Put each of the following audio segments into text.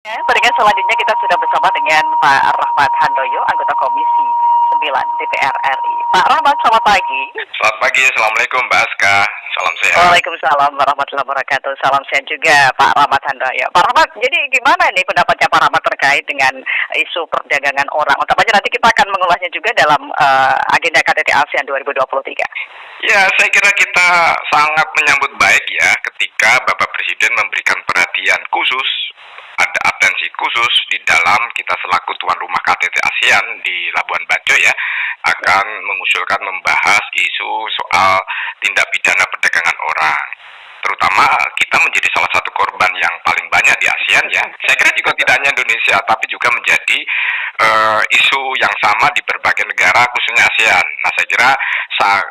Ya, pendengar selanjutnya kita sudah bersama dengan Pak Rahmat Handoyo, anggota Komisi 9 DPR RI. Pak Rahmat, selamat pagi. Selamat pagi, Assalamualaikum Mbak Aska, salam sehat. Waalaikumsalam warahmatullahi wabarakatuh. Salam sehat juga Pak Rahmat Handoyo. Pak Rahmat, jadi gimana nih pendapatnya Pak Rahmat terkait dengan isu perdagangan orang? Utamanya nanti kita akan mengulasnya juga dalam agenda KTT ASEAN 2023. Ya, saya kira kita sangat menyambut baik ya ketika Bapak Presiden memberikan perhatian khusus, ada atensi khusus di dalam kita selaku tuan rumah KTT ASEAN di Labuan Bajo ya, akan mengusulkan membahas isu soal tindak pidana perdagangan orang. Terutama kita menjadi salah satu korban yang paling banyak di ASEAN ya. Saya kira juga tidak hanya Indonesia, tapi juga menjadi isu yang sama di berbagai negara, khususnya ASEAN. Nah, saya kira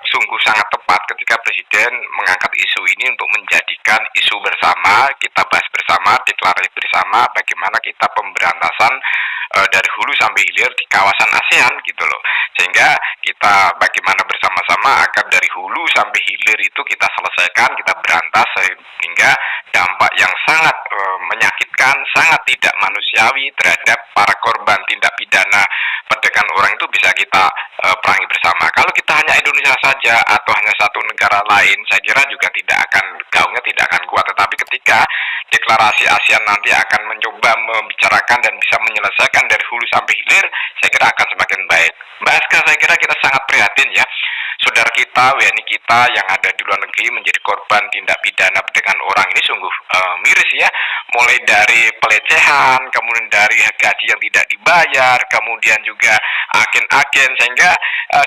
sungguh sangat tepat ketika Presiden mengangkat isu ini untuk menjadikan isu bersama, kita bahas bersama, deklarasi bersama bagaimana kita pemberantasan dari hulu sampai hilir di kawasan ASEAN gitu loh. Sehingga kita bagaimana bersama-sama agar dari hulu sampai hilir itu kita selesaikan, kita berantas sehingga dampak yang sangat menyakitkan, sangat tidak manusiawi terhadap para korban tindak pidana perdagangan orang itu bisa kita perangi bersama. Kalau kita hanya Indonesia saja atau hanya satu negara lain, saya kira juga gaungnya tidak akan kuat. Tetapi ketika deklarasi ASEAN nanti akan mencoba membicarakan dan bisa menyelesaikan dari hulu sampai hilir, saya kira akan semakin baik. Mbak Aska, saya kira kita sangat prihatin ya, saudara kita, WNI kita yang ada di luar negeri menjadi korban tindak pidana perdagangan orang ini sungguh miris ya. Mulai dari pelecehan, kemudian dari gaji yang tidak dibayar, kemudian juga agen-agen sehingga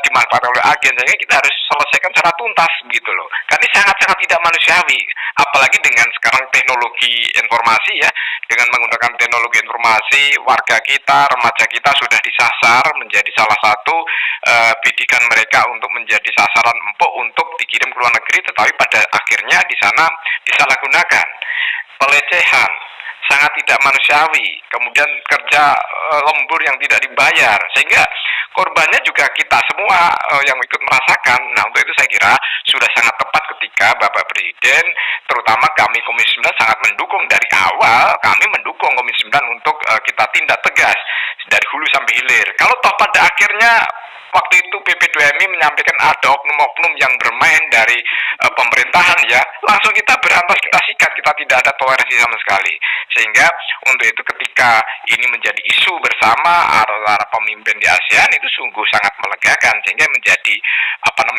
dimanfaatkan oleh agen, sehingga kita harus selesaikan secara tuntas gitu loh. Karena ini sangat-sangat tidak manusiawi, apalagi dengan sekarang teknologi informasi ya, dengan menggunakan teknologi informasi, warga kita, remaja kita sudah disasar menjadi salah satu bidikan mereka untuk menjadi sasaran empuk untuk dikirim ke luar negeri, tetapi pada akhirnya di sana disalahgunakan. Pelecehan sangat tidak manusiawi, kemudian kerja lembur yang tidak dibayar, sehingga korbannya juga kita semua yang ikut merasakan. Nah, untuk itu saya kira sudah sangat tepat ketika Bapak Presiden, terutama kami Komisi 9 sangat mendukung dari awal, kami mendukung Komisi 9 untuk kita tindak tegas dari hulu sampai hilir. Kalau toh pada akhirnya waktu itu PP2MI menyampaikan ada oknum-oknum yang bermain dari pemerintahan ya, langsung kita berantas, kita sikat, kita tidak ada toleransi sama sekali. Sehingga untuk itu ketika ini menjadi isu bersama antara pemimpin di ASEAN itu sungguh sangat melegakan, sehingga menjadi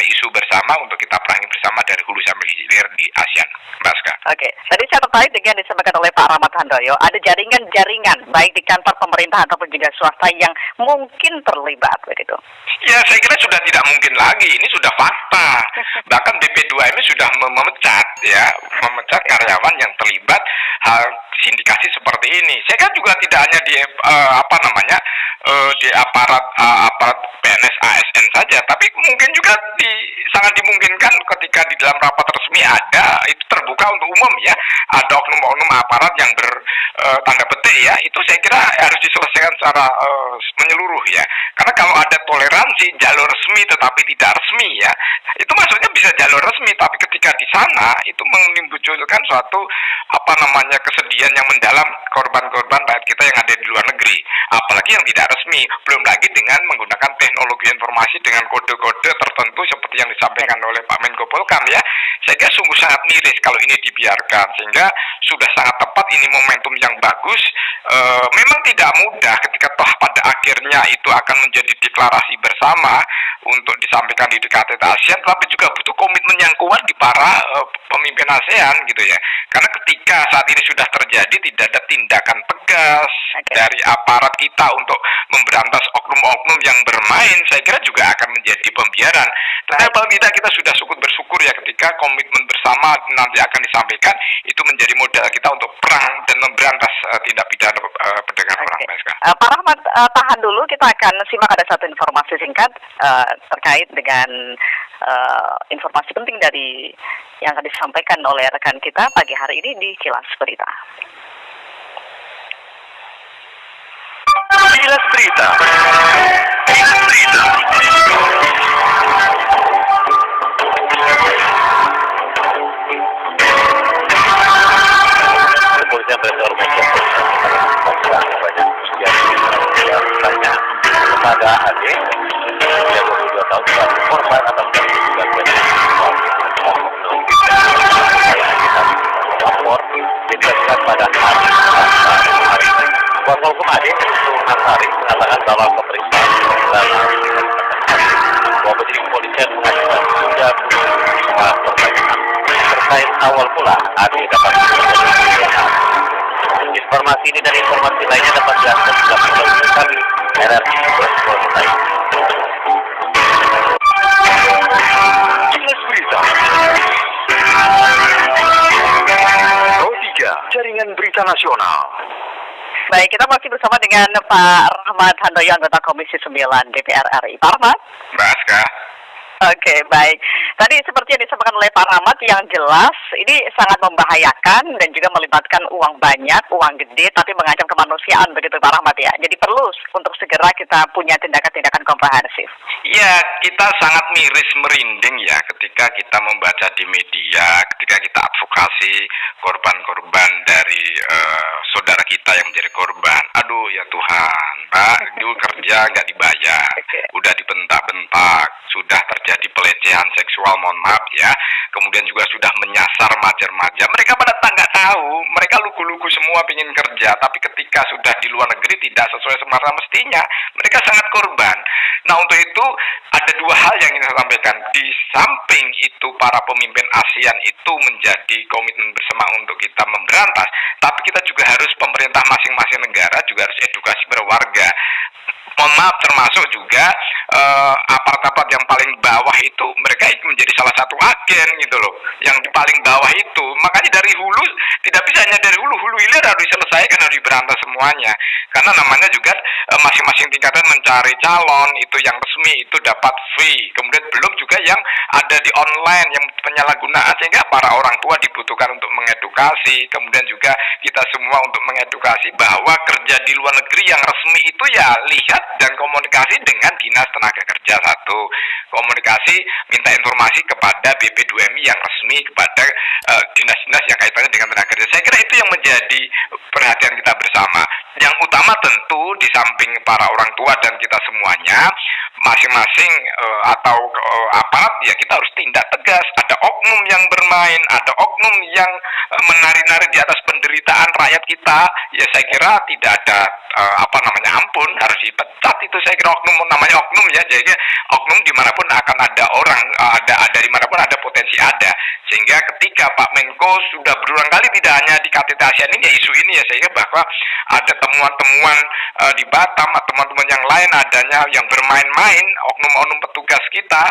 isu bersama untuk kita perangi bersama dari hulu sampai hilir di ASEAN, Mbak Ska. Oke, tadi saya tertarik dengan disampaikan oleh Pak Rahmat Handoyo, ada jaringan-jaringan baik di kantor pemerintah ataupun juga swasta yang mungkin terlibat begitu. Ya, saya kira sudah tidak mungkin lagi, ini sudah fakta. Bahkan BP2MI sudah memecat karyawan yang terlibat hal sindikasi seperti ini. Saya kira juga tidak hanya di di aparat PNS ASN saja, tapi mungkin juga sangat dimungkinkan ketika di dalam rapat resmi ada, itu terbuka untuk umum ya, ada oknum-oknum aparat yang tanda petik ya, itu saya kira harus diselesaikan secara menyeluruh ya. Karena kalau ada toleransi jalur resmi tetapi tidak resmi ya, itu maksudnya bisa jalur resmi, tapi ketika di sana itu menimbulkan suatu kesedihan yang mendalam korban-korban rakyat kita yang ada di luar negeri, apalagi yang tidak resmi, belum lagi dengan menggunakan teknologi informasi dengan kode-kode tertentu seperti yang disampaikan oleh Pak Menko Polhukam ya. Saya kira sungguh sangat miris kalau ini dibiarkan, sehingga sudah sangat tepat ini momentum yang bagus. Memang tidak mudah ketika toh pada akhirnya itu akan menjadi deklarasi bersama untuk disampaikan di KTT ASEAN, tapi juga butuh komitmen yang kuat di para pemimpin ASEAN gitu ya. Karena ketika saat ini sudah terjadi tidak ada tindakan tegas dari aparat kita untuk memberantas oknum-oknum yang bermain, saya kira juga akan menjadi pembiaran. Tetapi paling tidak kita sudah bersyukur ya ketika komitmen bersama nanti akan disampaikan, itu menjadi modal kita untuk perang dan memberantas tindak pidana perdagangan orang. Pak Rahmat, tahan dulu, kita akan simak ada satu informasi singkat terkait dengan informasi penting dari yang akan disampaikan oleh rekan kita pagi hari ini di Kilas Berita. Kilas Berita. Kilas Berita. Kepolisian Resor Mojokerto sebanyak 3 misalnya kepada AD usia 22 tahun sebagai korban atau menjadi bagian oknum lapor dijelaskan pada hari kuasa hukum AD Nasari mengatakan bahwa pemeriksaan dalam bahwa penyidik kepolisian mengajukan 35 pertanyaan terkait awal mula AD dapat informasi ini dan informasi lainnya dapat diakses dalam website kami RRI.com. Kilas Berita Pro 3 Jaringan Berita Nasional. Baik, kita masih bersama dengan Pak Rahmat Handoyo, anggota Komisi 9 DPR RI. Pak Rahmat? Mbak Aska. Oke, baik. Tadi seperti yang disampaikan oleh Pak Rahmat, yang jelas ini sangat membahayakan dan juga melibatkan uang banyak, uang gede, tapi mengancam kemanusiaan, begitu Pak Rahmat ya. Jadi perlu untuk segera kita punya tindakan-tindakan komprehensif. Ya, kita sangat miris merinding ya ketika kita membaca di media, ketika kita advokasi korban-korban dari saudara kita yang menjadi korban. Aduh ya Tuhan, Pak, dulu kerja nggak dibayar, udah dibentak-bentak, sudah terjadi pelecehan seksual, mohon maaf ya, kemudian juga sudah menyasar remaja-remaja. Mereka pada nggak tahu, mereka lugu-lugu semua ingin kerja, tapi ketika sudah di luar negeri tidak sesuai semasa mestinya, mereka sangat korban. Nah, untuk itu ada dua hal yang ingin saya sampaikan. Di samping itu para pemimpin ASEAN itu menjadi komitmen bersama untuk kita memberantas, tapi kita juga harus, pemerintah masing-masing negara juga harus edukasi berwarga. Mohon maaf, termasuk juga aparat-aparat yang paling bawah itu, mereka itu menjadi salah satu agen gitu loh, yang di paling bawah itu. Makanya dari hulu, tidak bisa hanya dari hulu hilir harus diselesaikan, harus diberantas semuanya. Karena namanya juga masing-masing tingkatan mencari calon, itu yang resmi itu dapat fee. Kemudian belum juga yang ada di online, yang penyalahgunaan, sehingga para orang tua dibutuhkan untuk mengedukasi. Kemudian juga kita semua untuk mengedukasi bahwa kerja di luar negeri yang resmi itu ya lihat dan komunikasi dengan Dinas Tenaga Kerja. Satu, komunikasi minta informasi kepada BP2MI yang resmi, kepada dinas-dinas yang kaitannya dengan tenaga kerja. Saya kira itu yang menjadi perhatian kita bersama. Yang utama tentu di samping para orang tua dan kita semuanya, masing-masing atau aparat ya kita harus tindak tegas. Ada oknum yang bermain, ada oknum yang menari-nari di atas penderitaan rakyat kita. Ya saya kira tidak ada ampun, harus dipecat itu. Saya kira oknum, namanya oknum ya, jadi oknum dimanapun akan ada orang, ada dimanapun ada potensi ada. Sehingga ketika Pak Menko sudah berulang kali, tidak hanya di KTT ASEAN ini ya, isu ini ya, saya kira bahwa ada temuan-temuan di Batam, teman-teman yang lain adanya yang bermain-main, oknum-oknum petugas kita.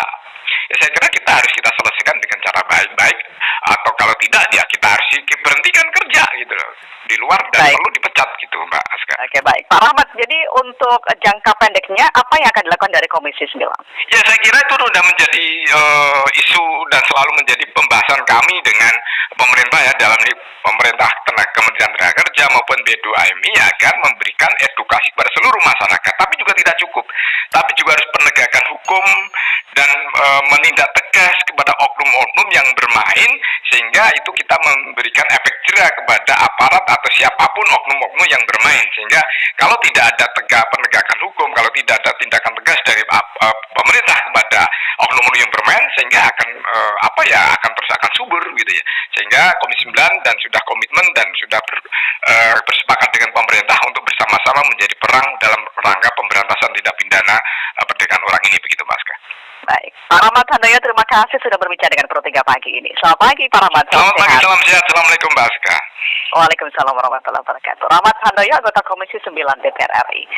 Ya, saya kira kita harus kita selesaikan dengan cara baik-baik, atau kalau tidak ya kita harus berhentikan kerja gitu loh di luar dan perlu dipecat gitu Mbak Aska. Oke, baik Pak Rahmat, jadi untuk jangka pendeknya apa yang akan dilakukan dari Komisi 9? Ya saya kira itu sudah menjadi isu dan selalu menjadi pembahasan kami dengan pemerintah ya, dalam pemerintah Kementerian Tenaga Kerja maupun B2MI agar memberikan edukasi kepada seluruh masyarakat. Tapi juga tidak cukup, tapi juga harus penegakan hukum dan menindak tegas kepada oknum-oknum yang bermain, sehingga itu kita memberikan efek jera kepada aparat atau siapapun oknum-oknum yang bermain. Sehingga kalau tidak ada penegakan hukum, kalau tidak ada tindakan tegas dari pemerintah kepada oknum-oknum yang bermain, sehingga akan akan subur gitu ya. Sehingga Komisi 9 dan sudah komitmen dan sudah bersepakat dengan pemerintah untuk bersama-sama menjadi perang dalam rangka pemberantasan tindak pidana perdagangan orang ini, begitu Mas Ka. Baik, Pak Rahmat Handoyo, terima kasih sudah berbicara dengan Pro 3 pagi ini. Selamat pagi Pak Rahmat. Selamat pagi, salam sehat. Assalamualaikum Mbak Aska. Waalaikumsalam warahmatullahi wabarakatuh. Rahmat Handoyo, anggota Komisi 9 DPR RI.